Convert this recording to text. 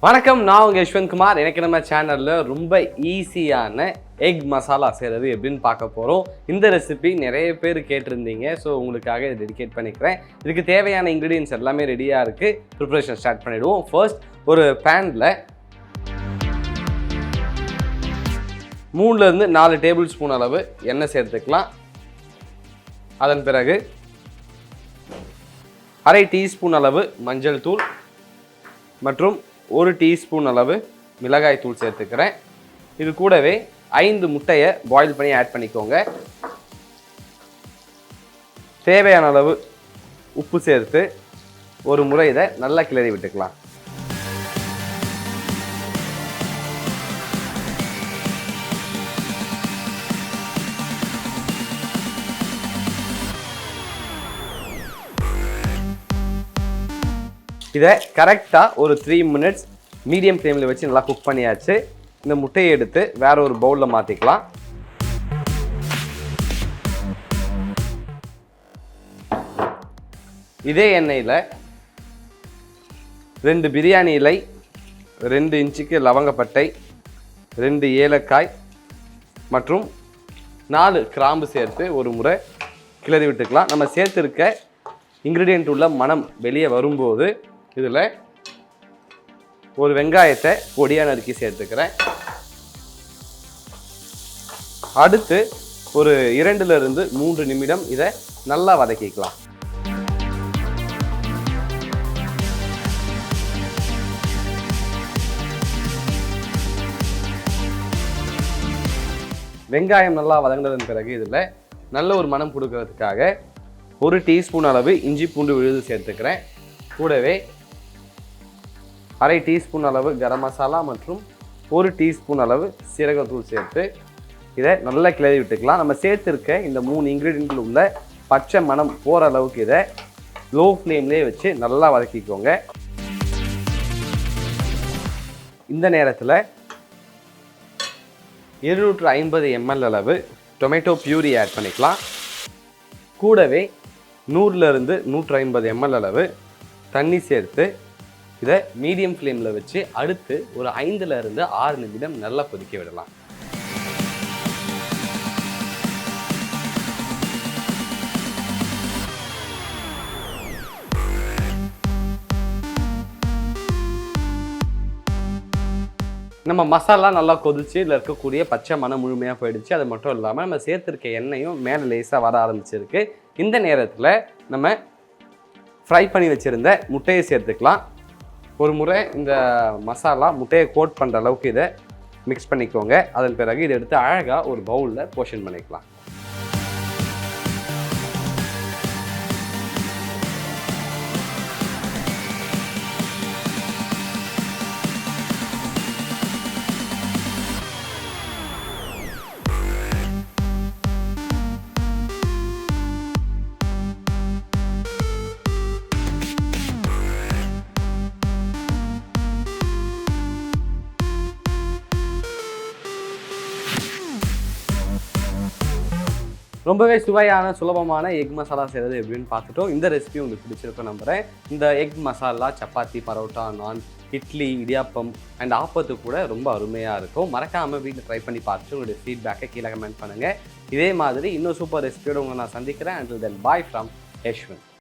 வணக்கம், நான் உங்கள் யஷ்வந்த் குமார். எனக்கு நம்ம சேனலில் ரொம்ப ஈஸியான எக் மசாலா செய்கிறது எப்படின்னு பார்க்க போகிறோம். இந்த ரெசிபி நிறைய பேர் கேட்டிருந்தீங்க. ஸோ உங்களுக்காக இதை டெடிகேட் பண்ணிக்கிறேன். இதுக்கு தேவையான இன்க்ரீடியன்ஸ் எல்லாமே ரெடியாக இருக்குது. ப்ரிப்ரேஷன் ஸ்டார்ட் பண்ணிவிடுவோம். ஃபர்ஸ்ட் ஒரு பேனில் 3லேருந்து 4 டேபிள் ஸ்பூன் அளவு எண்ணெய் சேர்த்துக்கலாம். அதன் பிறகு அரை டீஸ்பூன் அளவு மஞ்சள் தூள் மற்றும் 1 டீஸ்பூன் அளவு மிளகாய் தூள் சேர்த்துக்கிறேன். இது கூடவே 5 முட்டையை பாயில் பண்ணி ஆட் பண்ணிக்கோங்க. தேவையான அளவு உப்பு சேர்த்து ஒரு முறை இதை நல்லா கிளறி விட்டுக்கலாம். இதை கரெக்டாக ஒரு 3 மினிட்ஸ் மீடியம் ஃப்ளேமில் வச்சு நல்லா குக் பண்ணியாச்சு. இந்த முட்டையை எடுத்து வேற ஒரு பவுலில் மாற்றிக்கலாம். இதே எண்ணெயில் 2 பிரியாணி இலை, 2 இன்ச்சுக்கு லவங்கப்பட்டை, 2 ஏலக்காய் மற்றும் 4 கிராம்பு சேர்த்து ஒரு முறை கிளறி விட்டுக்கலாம். நம்ம சேர்த்துருக்க இன்க்ரீடியன்ட் உள்ள மனம் வெளியே வரும்போது இதில் ஒரு வெங்காயத்தை பொடியாக நறுக்கி சேர்த்துக்கிறேன். அடுத்து ஒரு 2லிருந்து 3 நிமிடம் இதை நல்லா வதக்கிக்கலாம். வெங்காயம் நல்லா வதங்கினதன் பிறகு இதில் நல்ல ஒரு மனம் கொடுக்கறதுக்காக 1 டீஸ்பூன் அளவு இஞ்சி பூண்டு விழுது சேர்த்துக்கிறேன். கூடவே அரை டீஸ்பூன் அளவு கரம் மசாலா மற்றும் 1 டீஸ்பூன் அளவு சீரகத்தூள் சேர்த்து இதை நல்லா கிளறி விட்டுக்கலாம். நம்ம சேர்த்துருக்க இந்த 3 இன்க்ரீடியன்ட்கள் உள்ள பச்சை மணம் போகிற அளவுக்கு இதை லோ ஃப்ளேம்லேயே வச்சு நல்லா வதக்கிக்கோங்க. இந்த நேரத்தில் 250 ml அளவு டொமேட்டோ பியூரி ஆட் பண்ணிக்கலாம். கூடவே 100லிருந்து 150 ml அளவு தண்ணி சேர்த்து இதை மீடியம் ஃப்ளேமில் வச்சு அடுத்து ஒரு 5லிருந்து 6 நிமிடம் நல்லா கொதிக்க விடலாம். நம்ம மசாலா நல்லா கொதிச்சு இதில் இருக்கக்கூடிய பச்சை மணம் முழுமையாக போயிடுச்சு. அது மட்டும் இல்லாமல் நம்ம சேர்த்துருக்க எண்ணெயும் மேலே லேசாக வர ஆரம்பிச்சிருக்கு. இந்த நேரத்தில் நம்ம ஃப்ரை பண்ணி வச்சுருந்த முட்டையை சேர்த்துக்கலாம். ஒரு முறை இந்த மசாலா முட்டையை கோட் பண்ணுற அளவுக்கு இதை மிக்ஸ் பண்ணிக்கோங்க. அதன் பிறகு இதை எடுத்து அழகாக ஒரு பவுலில் போர்ஷன் பண்ணிக்கலாம். ரொம்பவே சுவையான சுலபமான எக் மசாலா செய்கிறது எப்படின்னு பார்த்துட்டோம். இந்த ரெசிபி உங்களுக்கு பிடிச்சிருக்கும் நம்புகிறேன். இந்த எக் மசாலா சப்பாத்தி, பரோட்டா, நான், இட்லி, இடியாப்பம் அண்ட் ஆப்பத்துக்கு கூட ரொம்ப அருமையாக இருக்கும். மறக்காமல் வீட்டில் ட்ரை பண்ணி பார்த்துட்டு உங்களுடைய ஃபீட்பேக்கை கீழே கமெண்ட் பண்ணுங்கள். இதே மாதிரி இன்னும் சூப்பர் ரெசிபியோடு உங்களை நான் சந்திக்கிறேன். Until then, bye from Yeshwanth.